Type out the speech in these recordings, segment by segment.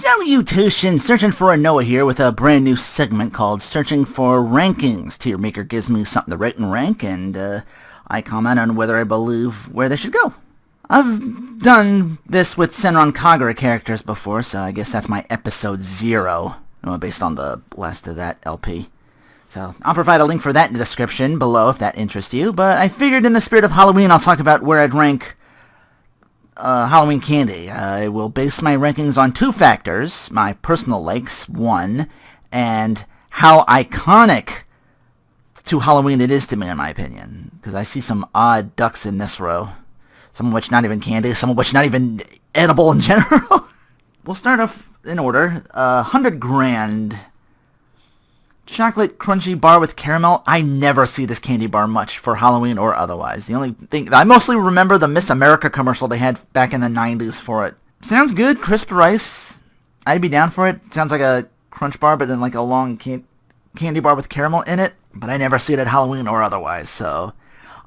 Salutations! Searching for a Noah here with a brand new segment called Searching for Rankings. Tiermaker gives me something to rate and rank, and I comment on whether I believe where they should go. I've done this with Senran Kagura characters before, so I guess that's my episode 0, based on the last of that LP. So I'll provide a link for that in the description below if that interests you, but I figured in the spirit of Halloween I'll talk about where I'd rank Halloween candy. I will base my rankings on 2 factors: my personal likes, 1, and how iconic to Halloween it is to me, in my opinion. Because I see some odd ducks in this row. Some of which not even candy, some of which not even edible in general. We'll start off in order. 100 grand. Chocolate crunchy bar with caramel. I never see this candy bar much for Halloween or otherwise. The only thing, I mostly remember the Miss America commercial they had back in the 90s for it. Sounds good. Crisp rice. I'd be down for it. Sounds like a crunch bar, but then like a long candy bar with caramel in it. But I never see it at Halloween or otherwise, so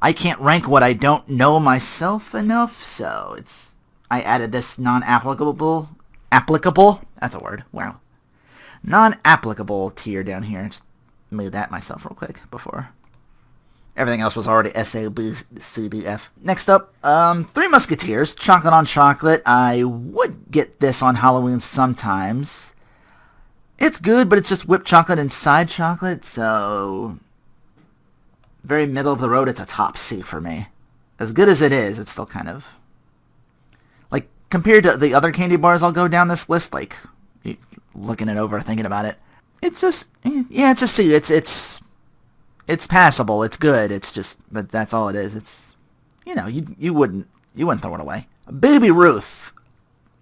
I can't rank what I don't know myself enough, so I added this non-applicable, that's a word, wow. Non-applicable tier down here. Just made that myself real quick before. Everything else was already S, A, B, C, D, F. Next up, Three Musketeers, chocolate on chocolate. I would get this on Halloween sometimes. It's good, but it's just whipped chocolate inside chocolate, so very middle of the road. It's a top C for me. As good as it is, it's still kind of like compared to the other candy bars I'll go down this list, like looking it over, thinking about it. It's just, yeah, it's a C. It's passable. It's good. It's just, but that's all it is. It's, you wouldn't throw it away. Baby Ruth,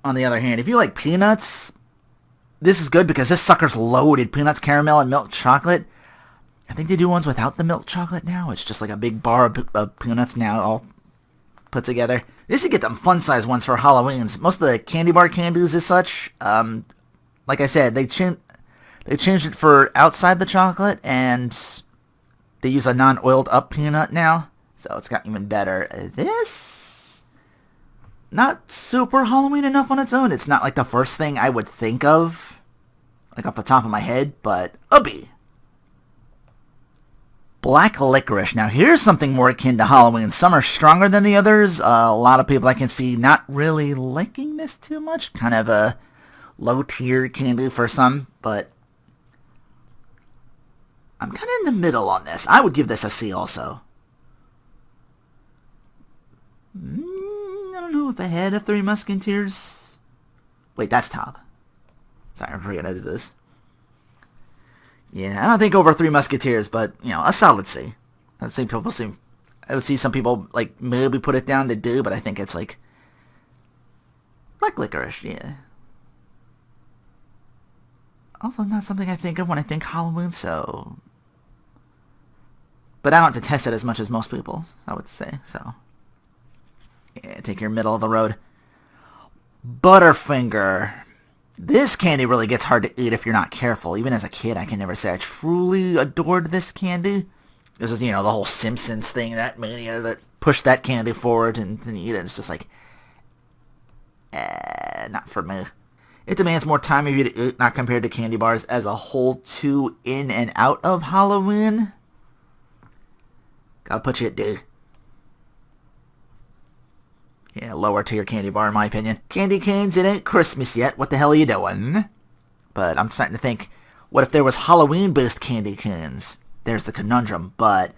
on the other hand, if you like peanuts, this is good because this sucker's loaded. Peanuts, caramel, and milk chocolate. I think they do ones without the milk chocolate now. It's just like a big bar of peanuts now all put together. They should get them fun-size ones for Halloweens. Most of the candy bar candies as such, like I said, they changed it for outside the chocolate, and they use a non-oiled up peanut now, so it's gotten even better. This, not super Halloween enough on its own. It's not like the first thing I would think of, like off the top of my head, but a B. Black licorice. Now here's something more akin to Halloween. Some are stronger than the others. A lot of people I can see not really liking this too much. Kind of a low-tier candy for some, but I'm kind of in the middle on this. I would give this a C also. I don't know if ahead of Three Musketeers. Wait, that's top. Sorry, I'm forgetting to do this. Yeah, I don't think over Three Musketeers, but, a solid C. I would see some people, like, maybe put it down to D, but I think it's, like, black licorice, yeah. Also not something I think of when I think Halloween, so, but I don't detest it as much as most people, I would say, so, yeah, take your middle of the road. Butterfinger. This candy really gets hard to eat if you're not careful. Even as a kid, I can never say I truly adored this candy. This is, the whole Simpsons thing, that mania that pushed that candy forward and eat it. It's just like, not for me. It demands more time of you to eat, not compared to candy bars as a whole, too in and out of Halloween. Gotta put you at D. Yeah, lower tier candy bar in my opinion. Candy canes, it ain't Christmas yet. What the hell are you doing? But I'm starting to think, what if there was Halloween-based candy canes? There's the conundrum, but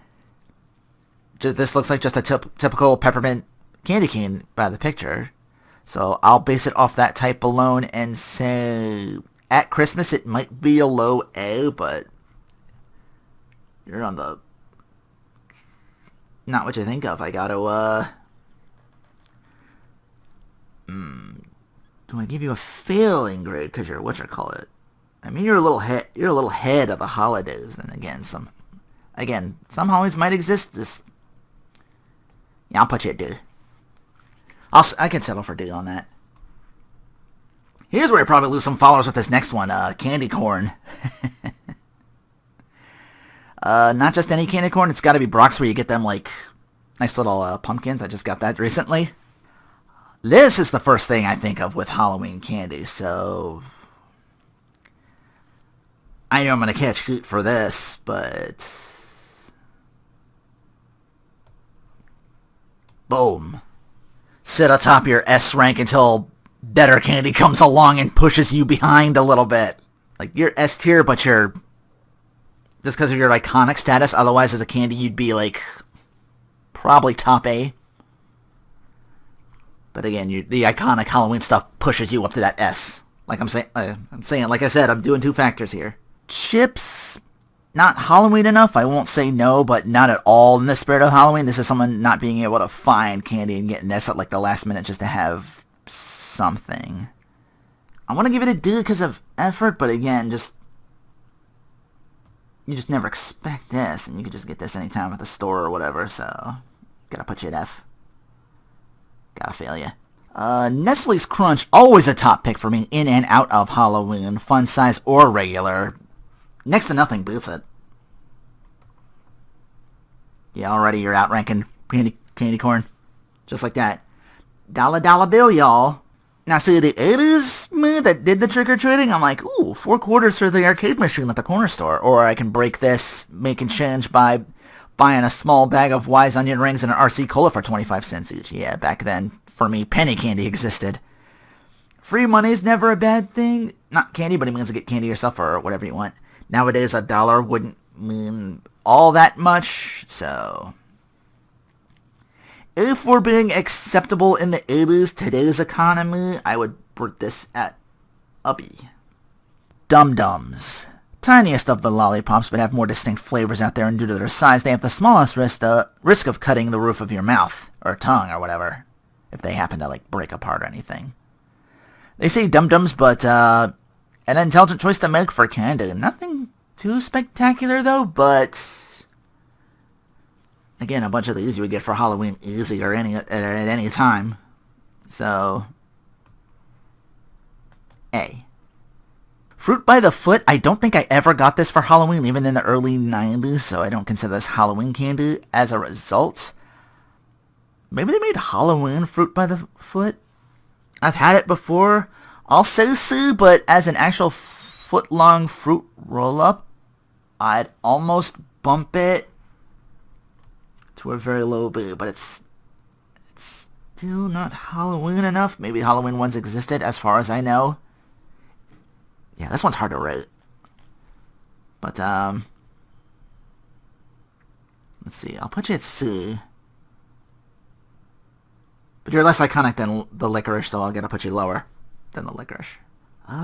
this looks like just a typical peppermint candy cane by the picture. So I'll base it off that type alone and say at Christmas it might be a low A, but you're on the not what you think of. I gotta do I give you a failing grade because you're whatchamacallit? I mean, you're a little head of the holidays, and some holidays might exist. Just I'll put you at D. I can settle for D on that. Here's where I probably lose some followers with this next one, candy corn. Not just any candy corn, it's got to be Brock's where you get them, like, nice little pumpkins. I just got that recently. This is the first thing I think of with Halloween candy, so I know I'm going to catch heat for this, but... Boom. Sit atop your S rank until better candy comes along and pushes you behind a little bit. Like, you're S tier, but you're... Just because of your iconic status, otherwise as a candy you'd be, like, probably top A. But again, the iconic Halloween stuff pushes you up to that S. Like I'm saying, like I said, I'm doing 2 factors here. Chips, not Halloween enough. I won't say no, but not at all in the spirit of Halloween. This is someone not being able to find candy and getting this at like the last minute just to have something. I want to give it a D because of effort, but again, you just never expect this, and you could just get this anytime at the store or whatever, so gotta put you at F. Gotta fail you. Nestle's Crunch, always a top pick for me in and out of Halloween, fun size or regular. Next to nothing beats it. Yeah, already you're outranking candy corn. Just like that. Dollar bill, y'all. Now see, the 80s me that did the trick-or-treating, I'm like, ooh, 4 quarters for the arcade machine at the corner store. Or I can break this, making change by buying a small bag of Wise Onion rings and an RC Cola for 25 cents each. Yeah, back then, for me, penny candy existed. Free money's never a bad thing. Not candy, but it means to get candy yourself or whatever you want. Nowadays, $1 wouldn't mean all that much, so... If we're being acceptable in the 80s, today's economy, I would put this at a B. Dum-Dums. Tiniest of the lollipops, but have more distinct flavors out there, and due to their size, they have the smallest risk of cutting the roof of your mouth, or tongue, or whatever, if they happen to, like, break apart or anything. They say Dum-Dums, but, an intelligent choice to make for candy. Nothing too spectacular, though, but... Again, a bunch of these you would get for Halloween easy or at any time. So, A. Fruit by the Foot, I don't think I ever got this for Halloween, even in the early 90s, so I don't consider this Halloween candy as a result. Maybe they made Halloween Fruit by the Foot? I've had it before. I'll say C, but as an actual foot-long fruit roll-up, I'd almost bump it to a very low B, but it's still not Halloween enough. Maybe Halloween ones existed, as far as I know. Yeah, this one's hard to rate. But, let's see. I'll put you at C. But you're less iconic than the licorice, so I'll gotta put you lower than the licorice.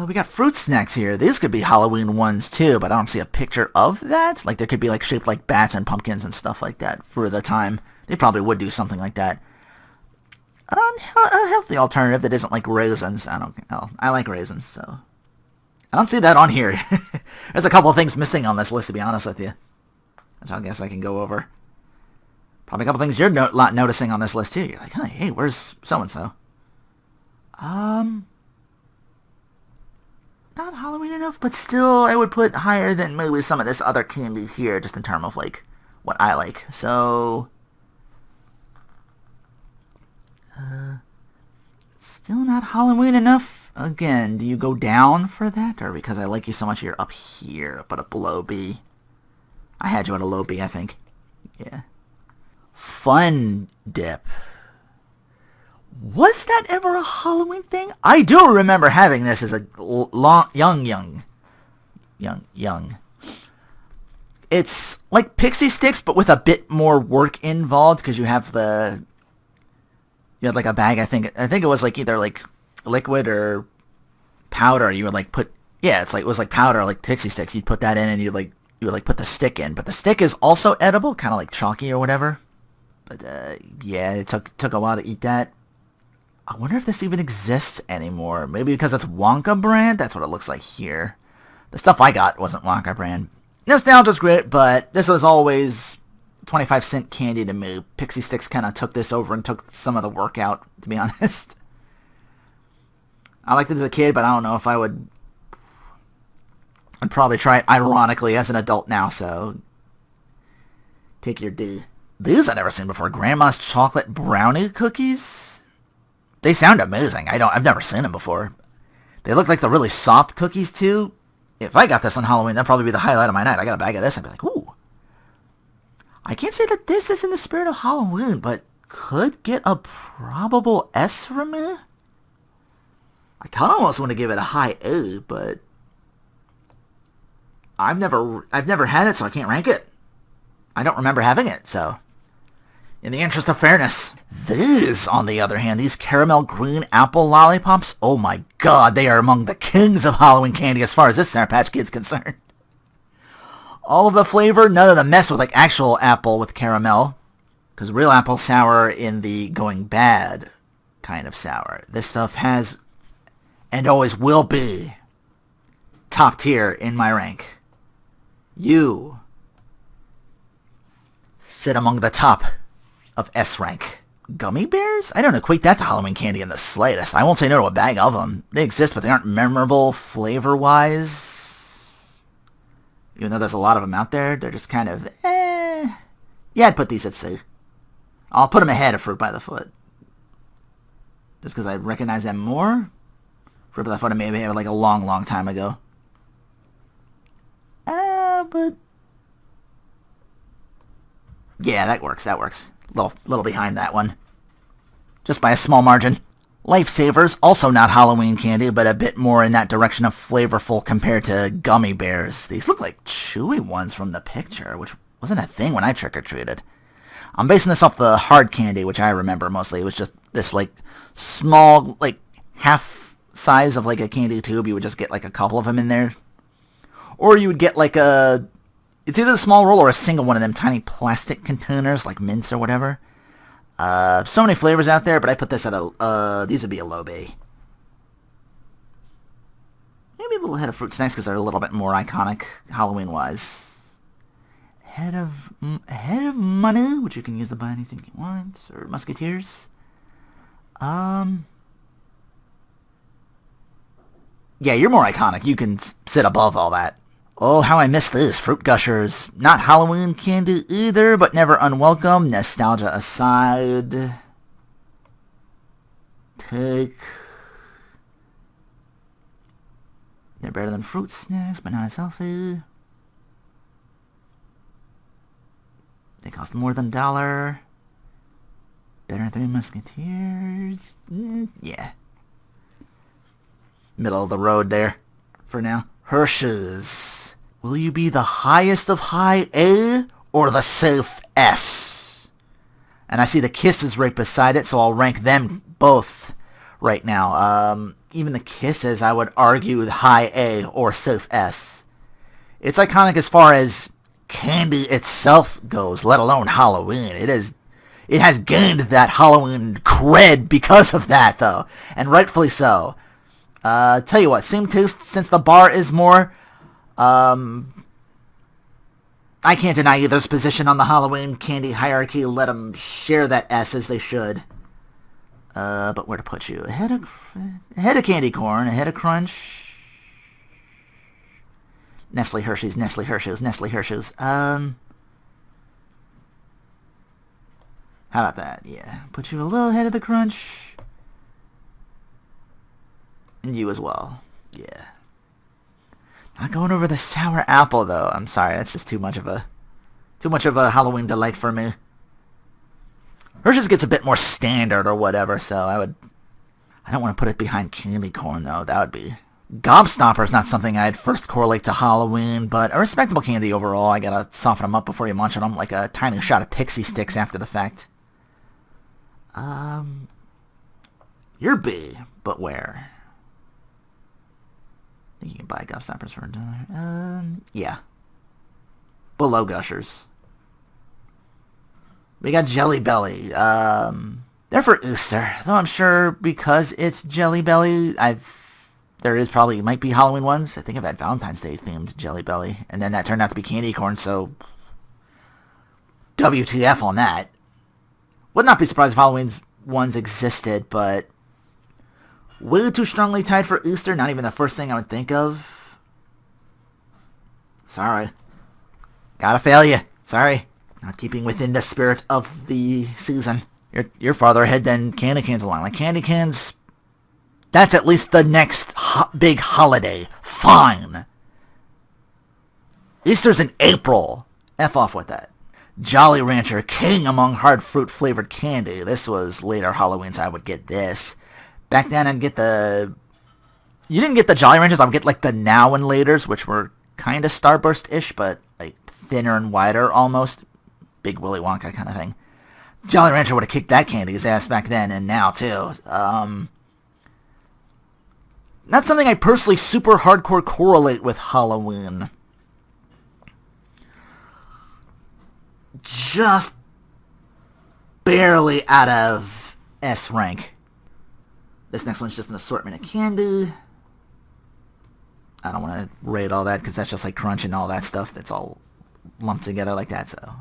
We got fruit snacks here. These could be Halloween ones too, but I don't see a picture of that. Like, there could be, like, shaped like bats and pumpkins and stuff like that for the time. They probably would do something like that. A healthy alternative that isn't like raisins. I like raisins, so... I don't see that on here. There's a couple of things missing on this list, to be honest with you, which I guess I can go over. Probably a couple of things you're not noticing on this list too. You're like, hey, where's so-and-so? Not Halloween enough, but still I would put higher than maybe some of this other candy here, just in terms of, like, what I like. So, still not Halloween enough. Again, do you go down for that, or because I like you so much you're up here, but a below B? I had you at a low B, I think. Yeah. Fun Dip. Was that ever a Halloween thing? I do remember having this as a young. It's like Pixie Sticks, but with a bit more work involved, because you had like a bag, I think it was like either like liquid or powder. You would like put, it was like powder, like Pixie Sticks. You'd put that in and you would put the stick in, but the stick is also edible, kind of like chalky or whatever. But yeah, it took a while to eat that. I wonder if this even exists anymore. Maybe because it's Wonka brand? That's what it looks like here. The stuff I got wasn't Wonka brand. Nostalgia's great, but this was always 25-cent candy to me. Pixie Sticks kind of took this over and took some of the work out, to be honest. I liked it as a kid, but I don't know if I would... I'd probably try it ironically as an adult now, so... Take your D. These I've never seen before. Grandma's Chocolate Brownie Cookies? They sound amazing. I've never seen them before. They look like the really soft cookies, too. If I got this on Halloween, that'd probably be the highlight of my night. I got a bag of this, I'd be like, ooh. I can't say that this is in the spirit of Halloween, but could get a probable S from me. I kind of almost want to give it a high A, but I've never had it, so I can't rank it. I don't remember having it, so in the interest of fairness. These, on the other hand, these caramel green apple lollipops, oh my god, they are among the kings of Halloween candy as far as this Sour Patch Kid's concerned. All of the flavor, none of the mess with like actual apple with caramel, because real apple sour in the going bad kind of sour. This stuff has and always will be top tier in my rank. You sit among the top of S rank. Gummy bears? I don't equate that to Halloween candy in the slightest. I won't say no to a bag of them. They exist, but they aren't memorable flavor-wise. Even though there's a lot of them out there, they're just kind of, Yeah, I'd put these at C. I'll put them ahead of Fruit by the Foot. Just because I recognize them more. Fruit by the Foot I maybe had like a long, long time ago. But yeah, that works. Little behind that one. Just by a small margin. Lifesavers, also not Halloween candy, but a bit more in that direction of flavorful compared to gummy bears. These look like chewy ones from the picture, which wasn't a thing when I trick-or-treated. I'm basing this off the hard candy, which I remember mostly. It was just this, like, small, like, half size of, like, a candy tube. You would just get, like, a couple of them in there. Or you would get, like, it's either a small roll or a single one of them tiny plastic containers, like mints or whatever. So many flavors out there, but I put this at these would be a low B. Maybe a little ahead of Fruit Snacks because they're a little bit more iconic Halloween-wise. Ahead of Money, which you can use to buy anything you want, or Musketeers. Yeah, you're more iconic. You can sit above all that. Oh, how I miss this. Fruit Gushers. Not Halloween candy either, but never unwelcome. Nostalgia aside. They're better than Fruit Snacks, but not as healthy. They cost more than $1. Better than Three Musketeers. Yeah. Middle of the road there for now. Hershey's. Will you be the highest of high A or the safe S? And I see the Kisses right beside it, so I'll rank them both right now. Even the Kisses, I would argue high A or safe S. It's iconic as far as candy itself goes, let alone Halloween. It has gained that Halloween cred because of that, though, and rightfully so. Tell you what, same taste since the bar is more. I can't deny either's position on the Halloween candy hierarchy. Let them share that S as they should. But where to put you? Ahead of Candy Corn, ahead of Crunch. Nestle Hershey's. How about that? Yeah, put you a little ahead of the Crunch. And you as well. Yeah. Not going over the sour apple though. I'm sorry, that's just too much of a Halloween delight for me. Hershey's gets a bit more standard or whatever, so I don't want to put it behind candy corn though. That would be Gobstopper is not something I'd first correlate to Halloween, but a respectable candy overall. I gotta soften them up before you munch on them, like a tiny shot of Pixie Sticks after the fact. You're B, but where? I think you can buy Gobstoppers for $1. Yeah. Below Gushers. We got Jelly Belly. They're for Easter, though I'm sure because it's Jelly Belly, might be Halloween ones. I think I've had Valentine's Day themed Jelly Belly, and then that turned out to be candy corn, so WTF on that. Would not be surprised if Halloween's ones existed, but way too strongly tied for Easter. Not even the first thing I would think of. Sorry. Gotta fail you. Sorry. Not keeping within the spirit of the season. You're farther ahead than Candy Cans along. Like, Candy Cans, that's at least the next big holiday. Fine. Easter's in April. F off with that. Jolly Rancher, king among hard fruit flavored candy. This was later Halloweens. I would get this. Back then I'd get the... You didn't get the Jolly Ranchers. I would get like the Now and Laters, which were kind of Starburst-ish, but like thinner and wider almost. Big Willy Wonka kind of thing. Jolly Rancher would have kicked that candy's ass back then and now too. Not something I personally super hardcore correlate with Halloween. Just barely out of S rank. This next one's just an assortment of candy. I don't want to rate all that because that's just like crunch and all that stuff that's all lumped together like that, so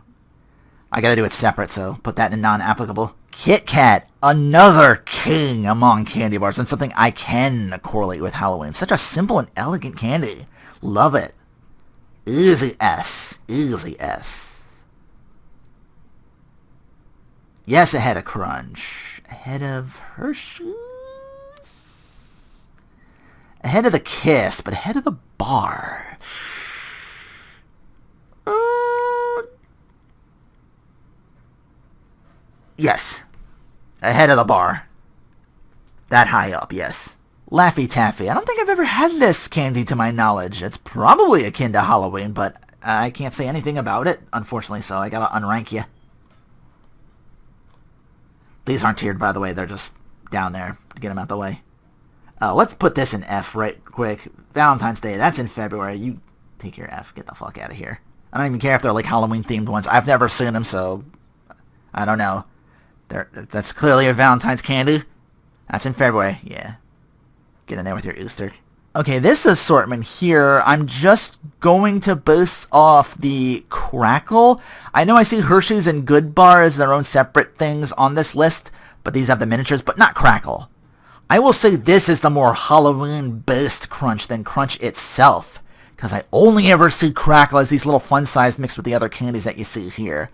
I gotta do it separate, so put that in non-applicable. Kit Kat, another king among candy bars, and something I can correlate with Halloween. Such a simple and elegant candy. Love it. Easy S. Easy S. Yes, ahead of Crunch. Ahead of Hershey's? Ahead of the Kiss, but ahead of the bar. Yes. Ahead of the bar. That high up, yes. Laffy Taffy. I don't think I've ever had this candy to my knowledge. It's probably akin to Halloween, but I can't say anything about it, unfortunately, so I gotta unrank you. These aren't tiered, by the way. They're just down there to get them out the way. Let's put this in F right quick. Valentine's Day. That's in February. You take your F. Get the fuck out of here. I don't even care if they're like Halloween-themed ones. I've never seen them, so I don't know. That's clearly a Valentine's candy. That's in February. Yeah. Get in there with your Easter. Okay, this assortment here, I'm just going to base off the Crackle. I know I see Hershey's and Good Bar as their own separate things on this list, but these have the miniatures, but not Crackle. I will say this is the more Halloween-based Crunch than Crunch itself, because I only ever see Crackle as these little fun size mixed with the other candies that you see here.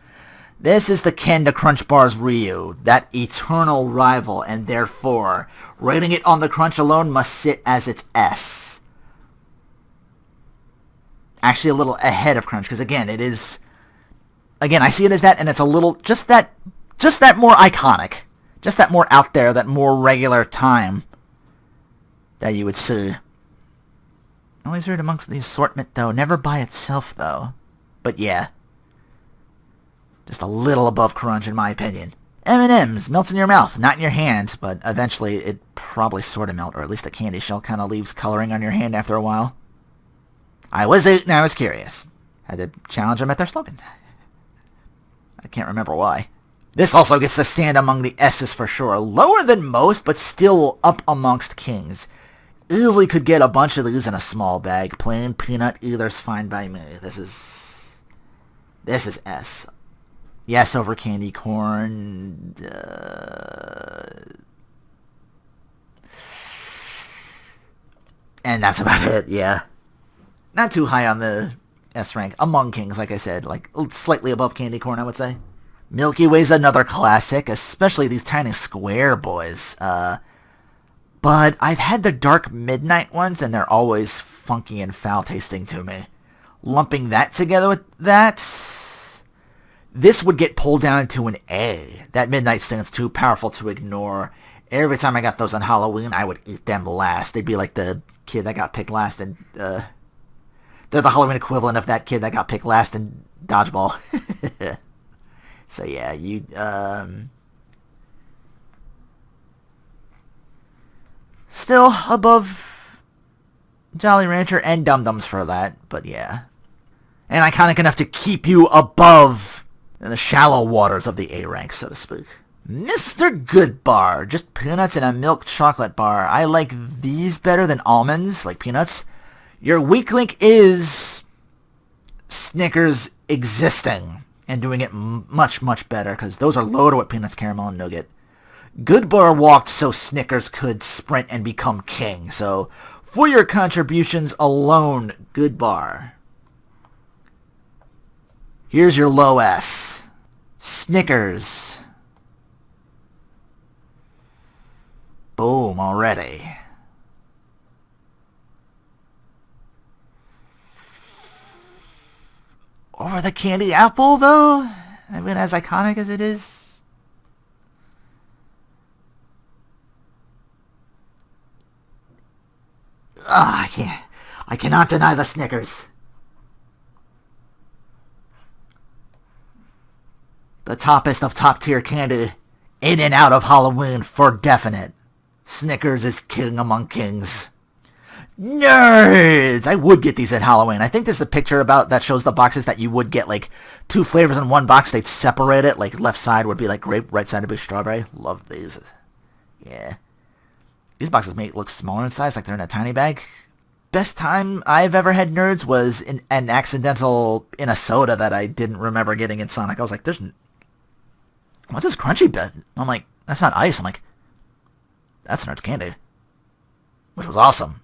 This is the Ken to Crunch Bar's Ryu, that eternal rival, and therefore, rating it on the Crunch alone must sit as its S. Actually a little ahead of Crunch, because again, it is... Again, I see it as that, and it's a little... Just that more iconic. Just that more out there, that more regular time that you would see. Always heard amongst the assortment, though. Never by itself, though. But yeah. Just a little above Crunch, in my opinion. M&Ms. Melts in your mouth, not in your hand, but eventually it probably sort of melt, or at least the candy shell kind of leaves coloring on your hand after a while. I was 8 and I was curious. Had to challenge them at their slogan. I can't remember why. This also gets to stand among the S's for sure. Lower than most, but still up amongst kings. Easily could get a bunch of these in a small bag. Plain peanut either's fine by me. This is S. Yes, over candy corn. And that's about it, yeah. Not too high on the S rank. Among kings, like I said. Like, slightly above candy corn, I would say. Milky Way's another classic, especially these tiny square boys. But I've had the dark midnight ones, and they're always funky and foul tasting to me. Lumping that together with that... This would get pulled down to an A. That midnight stand's too powerful to ignore. Every time I got those on Halloween, I would eat them last. They'd be like the kid that got picked last, and they're the Halloween equivalent of that kid that got picked last in Dodgeball. So yeah, you still above Jolly Rancher and Dum-Dums for that, but yeah. And iconic enough to keep you above in the shallow waters of the A rank, so to speak. Mr. Good Bar. Just peanuts and a milk chocolate bar. I like these better than almonds, like peanuts. Your weak link is Snickers existing and doing it much, much better, because those are loaded with peanuts, caramel, and nougat. Good Bar walked so Snickers could sprint and become king. So, for your contributions alone, Good Bar. Here's your low S. Snickers. Boom, already. Over the candy apple, though? I mean, as iconic as it is... I can't. I cannot deny the Snickers. The toppest of top-tier candy, in and out of Halloween for definite. Snickers is king among kings. Nerds! I would get these at Halloween. I think this is a picture about that shows the boxes that you would get, like, 2 flavors in one box. They'd separate it. Like, left side would be, like, grape, right side would be strawberry. Love these. Yeah. These boxes may look smaller in size, like they're in a tiny bag. Best time I've ever had Nerds was an accidental in a soda that I didn't remember getting in Sonic. I was like, what's this crunchy bit? I'm like, that's not ice. I'm like, that's Nerds candy. Which was awesome.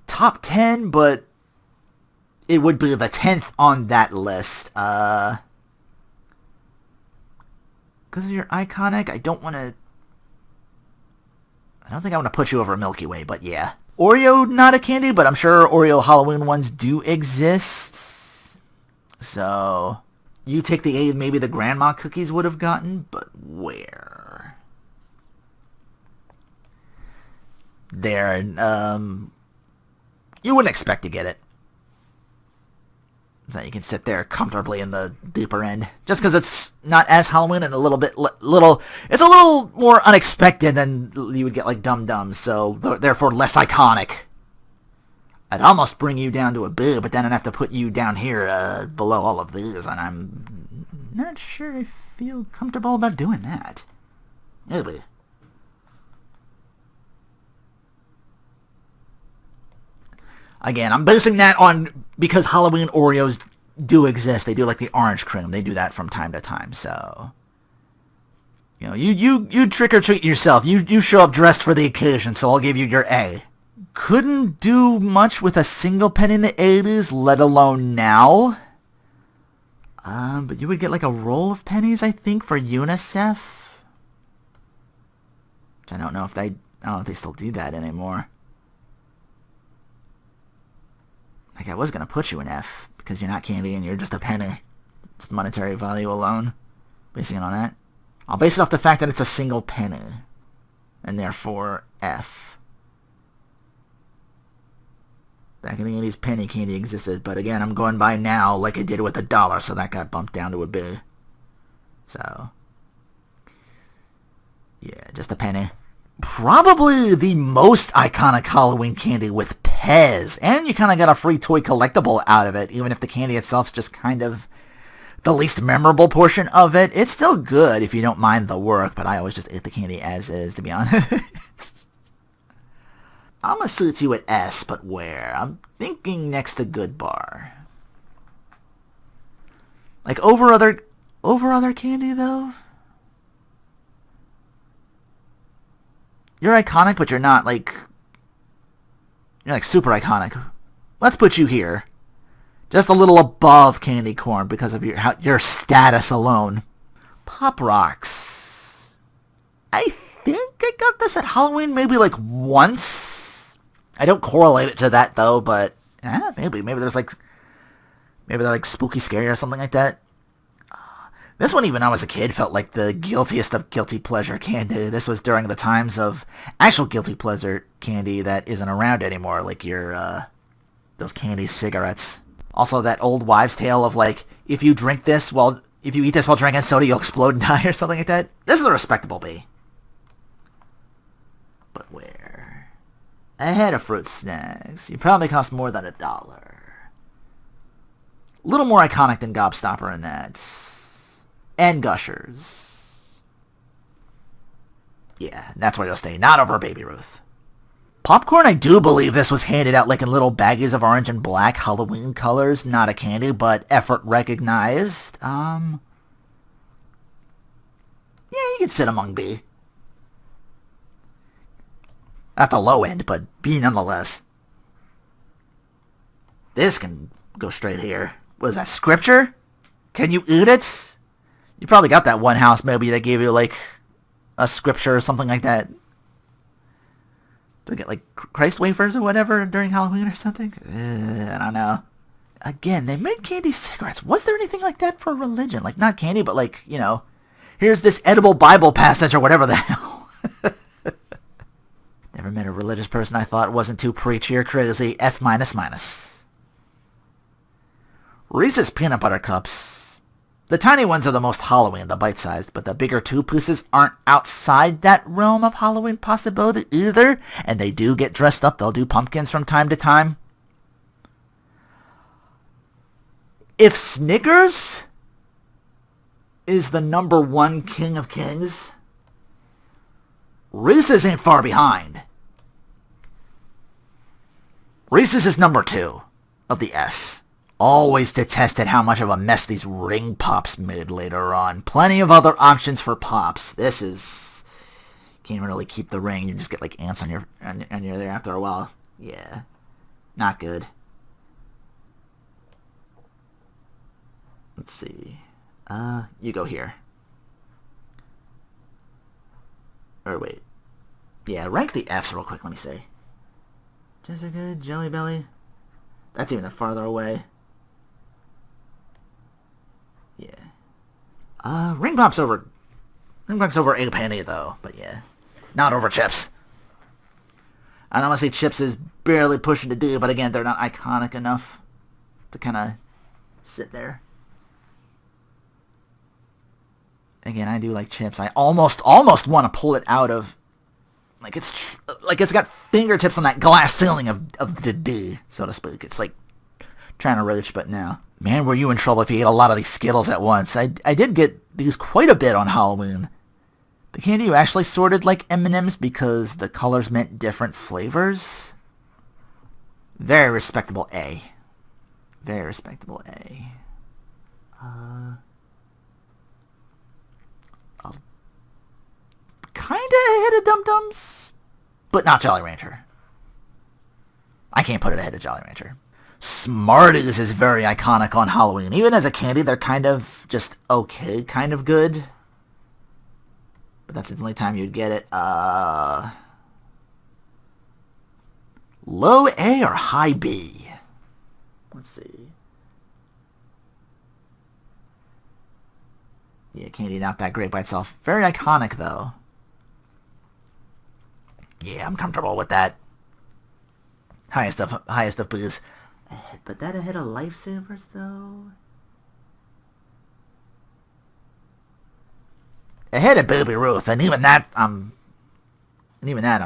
Top 10, but it would be the 10th on that list. Because of your iconic, I don't think I want to put you over Milky Way, but yeah. Oreo, not a candy, but I'm sure Oreo Halloween ones do exist. So, you take the A, maybe the grandma cookies would have gotten, but where? There, you wouldn't expect to get it. So you can sit there comfortably in the deeper end. Just because it's not as Halloween and a little bit, it's a little more unexpected than you would get like Dum-Dums, so therefore less iconic. I'd almost bring you down to a B, but then I'd have to put you down here below all of these, and I'm not sure I feel comfortable about doing that. Maybe. Again, I'm basing that on because Halloween Oreos do exist. They do like the orange cream. They do that from time to time. So, you know, you trick or treat yourself. You show up dressed for the occasion. So I'll give you your A. Couldn't do much with a single penny in the 80s, let alone now. But you would get like a roll of pennies, I think, for UNICEF. Which I don't know if they still do that anymore. Like, I was going to put you in F, because you're not candy and you're just a penny. Just monetary value alone. Basing it on that. I'll base it off the fact that it's a single penny. And therefore, F. Back in the 80s, penny candy existed. But again, I'm going by now like I did with $1, so that got bumped down to a B. So, yeah, just a penny. Probably the most iconic Halloween candy with Pez. And you kind of got a free toy collectible out of it, even if the candy itself is just kind of the least memorable portion of it. It's still good if you don't mind the work, but I always just ate the candy as is, to be honest. I'm going to suit you at S, but where? I'm thinking next to Good Bar. Like, over other candy, though? You're iconic, but you're not, like... You're, like, super iconic. Let's put you here. Just a little above candy corn because of your status alone. Pop Rocks. I think I got this at Halloween maybe, like, once. I don't correlate it to that, though, but... maybe. Maybe there's, like... Maybe they're, like, spooky scary or something like that. This one, even when I was a kid, felt like the guiltiest of guilty pleasure candy. This was during the times of actual guilty pleasure candy that isn't around anymore, like your, those candy cigarettes. Also, that old wives' tale of, like, if you eat this while drinking soda, you'll explode and die or something like that. This is a respectable B. But where? Ahead of fruit snacks. You probably cost more than $1. A little more iconic than Gobstopper in that. And Gushers. Yeah, that's where you'll stay. Not over Baby Ruth. Popcorn, I do believe this was handed out like in little baggies of orange and black Halloween colors. Not a candy, but effort recognized. Yeah, you can sit among B. At the low end, but B nonetheless. This can go straight here. What is that, scripture? Can you eat it? You probably got that one house maybe that gave you, like, a scripture or something like that. Did I get, like, Christ wafers or whatever during Halloween or something? I don't know. Again, they made candy cigarettes. Was there anything like that for religion? Like, not candy, but like, you know, here's this edible Bible passage or whatever the hell. Never met a religious person I thought wasn't too preachy or crazy. F minus minus. Reese's Peanut Butter Cups. The tiny ones are the most Halloween, the bite-sized, but the bigger two pieces aren't outside that realm of Halloween possibility either, and they do get dressed up. They'll do pumpkins from time to time. If Snickers is the number one king of kings, Reese's ain't far behind. Reese's is number 2 of the S. Always detested how much of a mess these ring pops made later on. Plenty of other options for pops. This is... Can't really keep the ring. You just get like ants on your there after a while. Yeah. Not good. Let's see. You go here. Or wait. Yeah, rank the Fs real quick, let me see. Jessica, Jelly Belly. That's even farther away. Yeah. Ring Pop's over a penny though, but yeah. Not over Chips. I don't want to say Chips is barely pushing to do, but again, they're not iconic enough to kind of sit there. Again, I do like Chips. I almost want to pull it out of, like it's got fingertips on that glass ceiling of the D, so to speak. It's like trying to reach, but no. Man, were you in trouble if you ate a lot of these Skittles at once. I did get these quite a bit on Halloween. The candy you actually sorted like M&Ms because the colors meant different flavors. Very respectable A. Very respectable A. Kinda ahead of Dum-Dums, but not Jolly Rancher. I can't put it ahead of Jolly Rancher. Smarties is very iconic on Halloween. Even as a candy, they're kind of just okay, kind of good. But that's the only time you'd get it. Low A or high B? Let's see. Yeah, candy not that great by itself. Very iconic, though. Yeah, I'm comfortable with that. Highest of booze. But that ahead of Lifesavers, though? Ahead of Baby Ruth, and even that I'm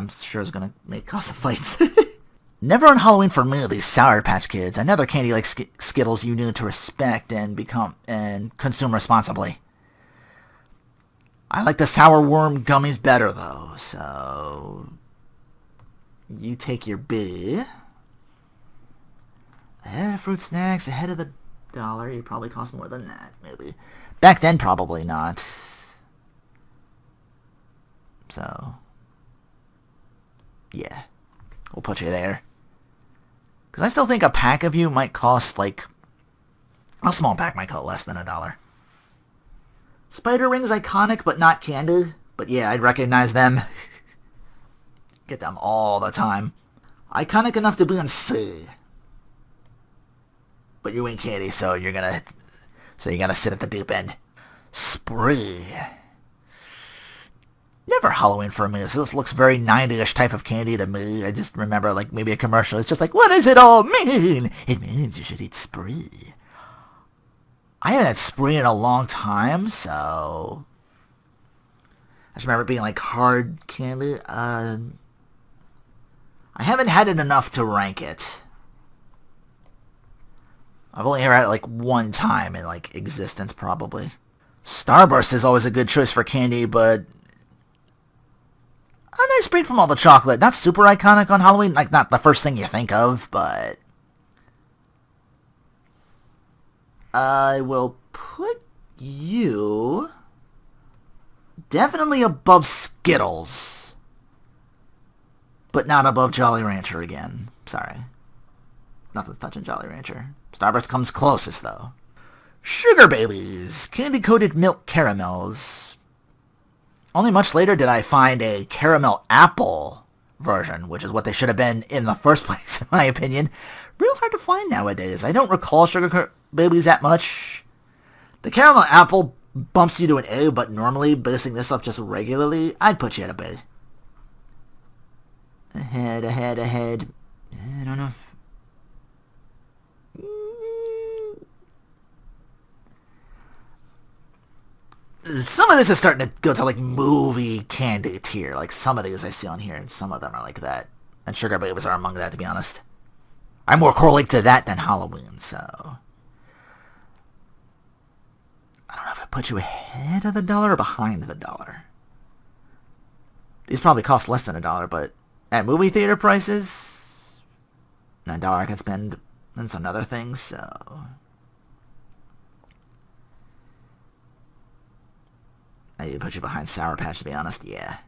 sure is gonna make cause of fights. Never on Halloween for me, these Sour Patch Kids. Another candy like Skittles you need to respect and consume responsibly. I like the sour worm gummies better, though, so you take your B. Ahead of fruit snacks, ahead of the dollar. You probably cost more than that, maybe. Back then, probably not. So, yeah, we'll put you there. Because I still think a pack of you might cost, like, a small pack might cost less than $1. Spider Ring's iconic, but not candy. But yeah, I'd recognize them. Get them all the time. Iconic enough to be in C. But you ain't candy, so you gotta sit at the deep end. Spree. Never Halloween for me. This looks very 90-ish type of candy to me. I just remember, like, maybe a commercial. It's just like, what does it all mean? It means you should eat Spree. I haven't had Spree in a long time, so I just remember it being like hard candy. I haven't had it enough to rank it. I've only ever had it like one time in like existence, probably. Starburst is always a good choice for candy, but a nice break from all the chocolate. Not super iconic on Halloween, like not the first thing you think of, but I will put you definitely above Skittles, but not above Jolly Rancher again. Sorry. Nothing's touching Jolly Rancher. Starburst comes closest, though. Sugar Babies, candy-coated milk caramels. Only much later did I find a caramel apple version, which is what they should have been in the first place, in my opinion. Real hard to find nowadays. I don't recall Sugar Babies that much. The Caramel Apple bumps you to an A, but normally, basing this off just regularly, I'd put you at a B. Ahead. I don't know if... Some of this is starting to go to, like, movie candy tier. Like, some of these I see on here, and some of them are like that. And Sugar Babies are among that, to be honest. I more correlate to that than Halloween, so... I don't know if I put you ahead of the dollar or behind the dollar. These probably cost less than $1, but at movie theater prices, $1 I can spend on some other things, so... I put you behind Sour Patch, to be honest. Yeah.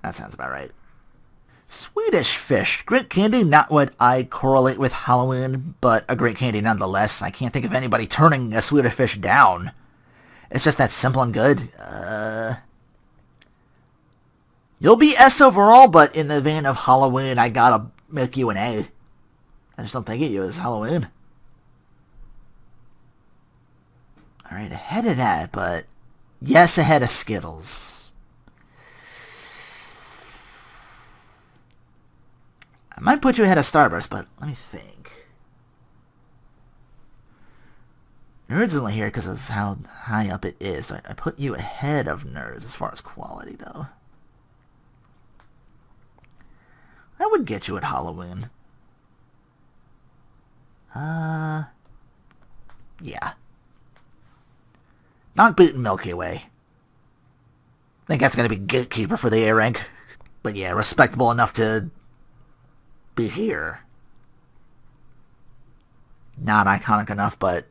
That sounds about right. Swedish Fish. Great candy, not what I correlate with Halloween, but a great candy nonetheless. I can't think of anybody turning a Swedish Fish down. It's just that simple and good. You'll be S overall, but in the vein of Halloween, I gotta make you an A. I just don't think of you as Halloween. Alright, ahead of that, but yes, ahead of Skittles. I might put you ahead of Starburst, but let me think. Nerds only here because of how high up it is. I put you ahead of Nerds as far as quality, though. I would get you at Halloween. Yeah. Not beating Milky Way. I think that's going to be gatekeeper for the A rank. But yeah, respectable enough to be here. Not iconic enough, but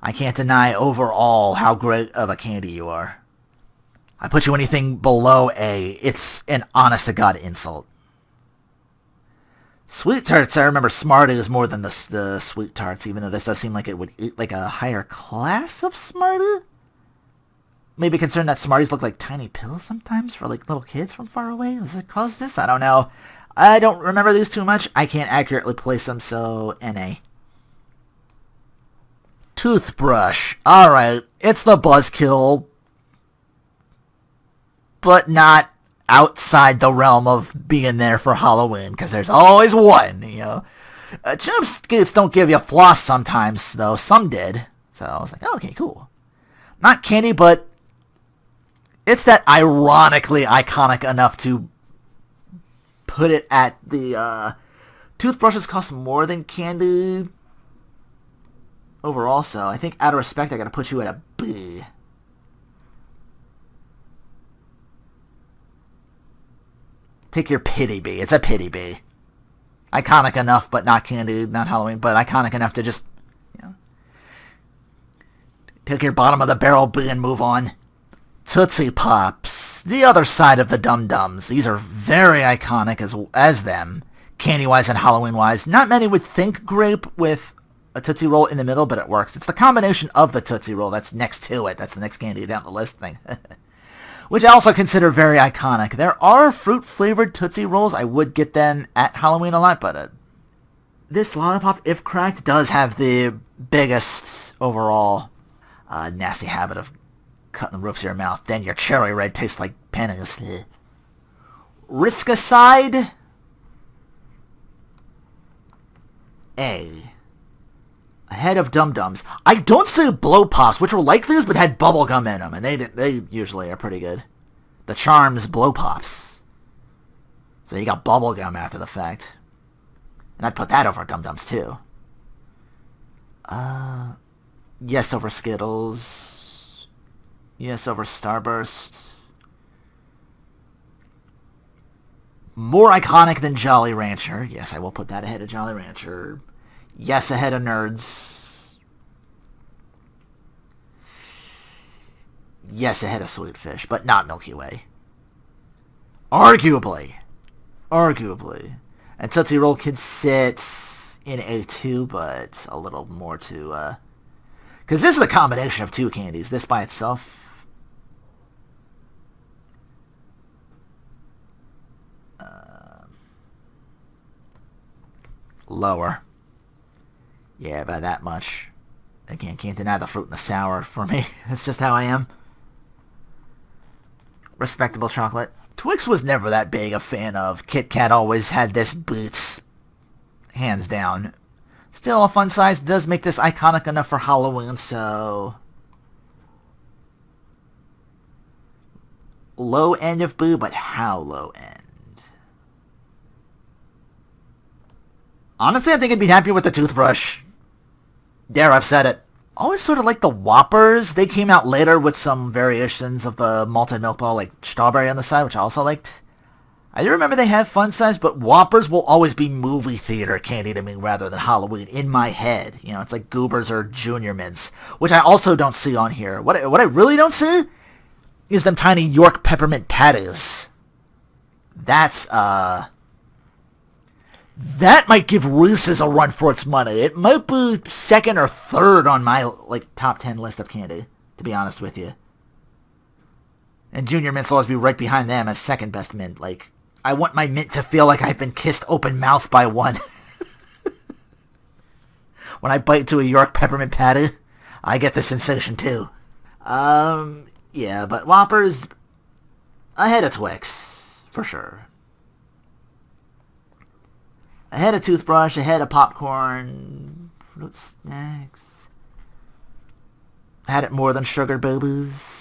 I can't deny overall how great of a candy you are. I put you anything below A, it's an honest-to-God insult. Sweet Tarts, I remember Smarties more than the Sweet Tarts, even though this does seem like it would eat like a higher class of Smartie. Maybe concerned that Smarties look like tiny pills sometimes for like little kids from far away. Does it cause this? I don't know. I don't remember these too much. I can't accurately place them, so NA. Toothbrush. Alright, it's the buzzkill, but not outside the realm of being there for Halloween, because there's always one, you know. Chipskates don't give you floss sometimes, though. Some did. So I was like, oh, okay, cool. Not candy, but it's that ironically iconic enough to put it at the... Toothbrushes cost more than candy overall, so I think out of respect I gotta put you at a B. Take your pity B. It's a pity B. Iconic enough, but not candy, not Halloween, but iconic enough to just, you know, take your bottom of the barrel B and move on. Tootsie Pops. The other side of the Dum-Dums. These are very iconic as them, candy-wise and Halloween-wise. Not many would think grape with a Tootsie Roll in the middle, but it works. It's the combination of the Tootsie Roll that's next to it. That's the next candy down the list thing. Which I also consider very iconic. There are fruit-flavored Tootsie Rolls. I would get them at Halloween a lot, but this lollipop, if cracked, does have the biggest overall nasty habit of cutting the roofs of your mouth. Then your cherry red tastes like pennies. Risk aside, A. Ahead of Dum-Dums. I don't say Blow Pops, which were like these but had bubblegum in them, and they usually are pretty good. The Charms Blow Pops. So you got bubblegum after the fact. And I'd put that over Dum-Dums too. Yes over Skittles. Yes over Starburst. More iconic than Jolly Rancher. Yes, I will put that ahead of Jolly Rancher. Yes, ahead of Nerds. Yes, ahead of Sweet Fish, but not Milky Way. Arguably. And Tootsie Roll can sit in A2, but a little more to... Because this is a combination of two candies. This by itself... Lower. Yeah, by that much. Again, can't deny the fruit and the sour for me. That's just how I am. Respectable chocolate. Twix was never that big a fan of. Kit Kat always had this boots. Hands down. Still, a fun size does make this iconic enough for Halloween, so... Low end of boo, but how low end? Honestly, I think I'd be happy with the toothbrush. There, I've said it. Always sort of like the Whoppers. They came out later with some variations of the malted milk ball, like strawberry on the side, which I also liked. I do remember they had fun size, but Whoppers will always be movie theater candy to me rather than Halloween in my head. You know, it's like Goobers or Junior Mints, which I also don't see on here. What I really don't see is them tiny York peppermint patties. That might give Reese's a run for its money. It might be second or third on my top 10 list of candy, to be honest with you. And Junior Mints will always be right behind them as second best mint. I want my mint to feel like I've been kissed open mouth by one. When I bite into a York peppermint patty, I get the sensation too. Yeah, but Whoppers ahead of Twix, for sure. Ahead of toothbrush, ahead of popcorn, fruit snacks. Had it more than sugar boobas.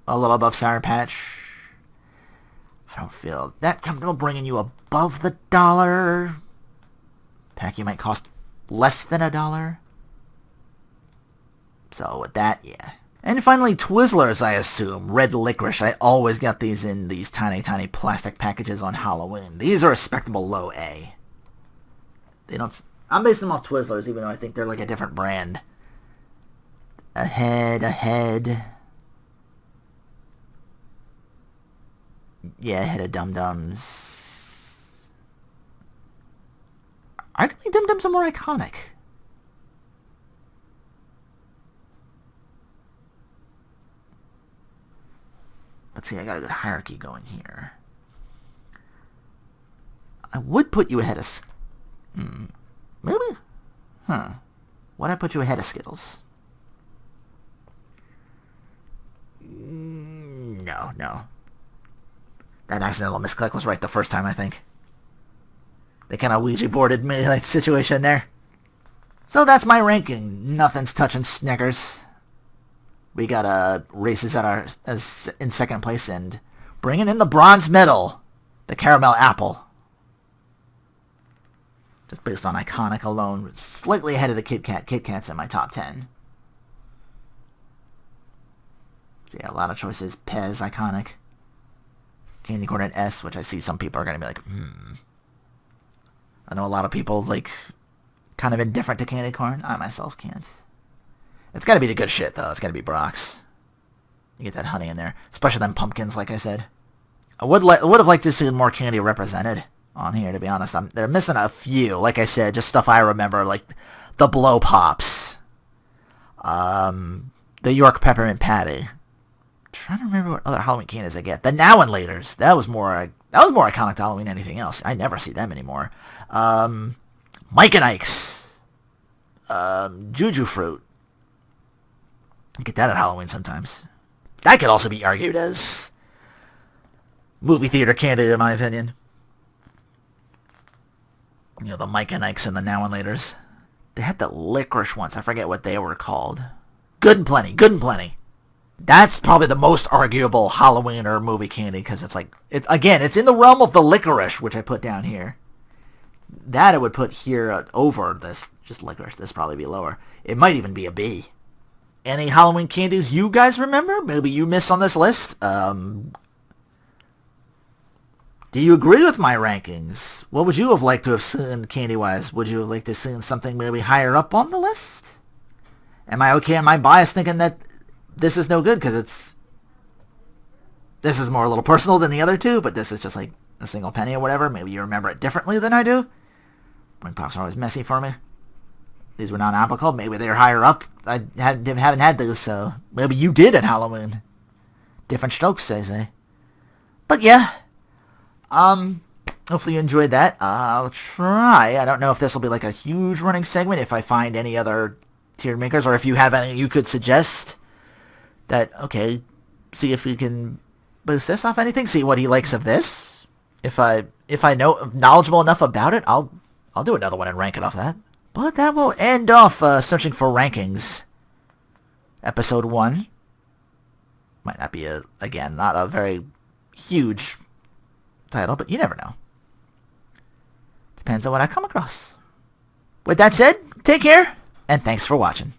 A little above Sour Patch. I don't feel that comfortable bringing you above the $1. Pack you might cost less than $1. So with that, yeah. And finally, Twizzlers, I assume. Red licorice. I always got these in these tiny, tiny plastic packages on Halloween. These are a respectable low A. They don't... I'm basing them off Twizzlers, even though I think they're like a different brand. Ahead. Yeah, ahead of Dum-Dums. Arguably, Dum-Dums are more iconic. Let's see, I got a good hierarchy going here. I would put you ahead of... Maybe? Huh. Why'd I put you ahead of Skittles? No. That accidental misclick was right the first time, I think. They kind of Ouija boarded me, situation there. So that's my ranking. Nothing's touching Snickers. We got Reese's as in second place, and bringing in the bronze medal, the caramel apple. Just based on iconic alone, slightly ahead of the Kit Kat. Kit Kat's in my top 10. So yeah, a lot of choices. Pez, iconic. Candy corn at S, which I see some people are going to be like, I know a lot of people, kind of indifferent to candy corn. I myself can't. It's got to be the good shit, though. It's got to be Brock's. You get that honey in there. Especially them pumpkins, like I said. I would have liked to see more candy represented on here, to be honest. They're missing a few. Like I said, just stuff I remember, like the Blow Pops. The York Peppermint Patty. Trying to remember what other Halloween candies I get. The Now and Laters. That was more iconic to Halloween than anything else. I never see them anymore. Mike and Ike's. Juju Fruit. I get that at Halloween sometimes. That could also be argued as movie theater candy, in my opinion. You know, the Mike and Ike's and the Now and Laters. They had the licorice ones. I forget what they were called. Good and Plenty. That's probably the most arguable Halloween or movie candy, because it's in the realm of the licorice, which I put down here. That I would put here over this, just licorice. This probably be lower. It might even be a B. Any Halloween candies you guys remember? Maybe you missed on this list? Do you agree with my rankings? What would you have liked to have seen candy-wise? Would you have liked to have seen something maybe higher up on the list? Am I okay? Am I biased thinking that this is no good because this is more a little personal than the other two, but this is just like a single penny or whatever? Maybe you remember it differently than I do. Ring pops are always messy for me. These were non-applicable. Maybe they're higher up. I haven't had those, so maybe you did at Halloween. Different strokes, I say. But yeah, hopefully you enjoyed that. I'll try. I don't know if this will be like a huge running segment, if I find any other tier makers, or if you have any you could suggest that, okay, see if we can boost this off anything, see what he likes of this. If I know knowledgeable enough about it, I'll do another one and rank it off that. But that will end off Searching for Rankings, Episode 1. Might not be, again, not a very huge title, but you never know. Depends on what I come across. With that said, take care, and thanks for watching.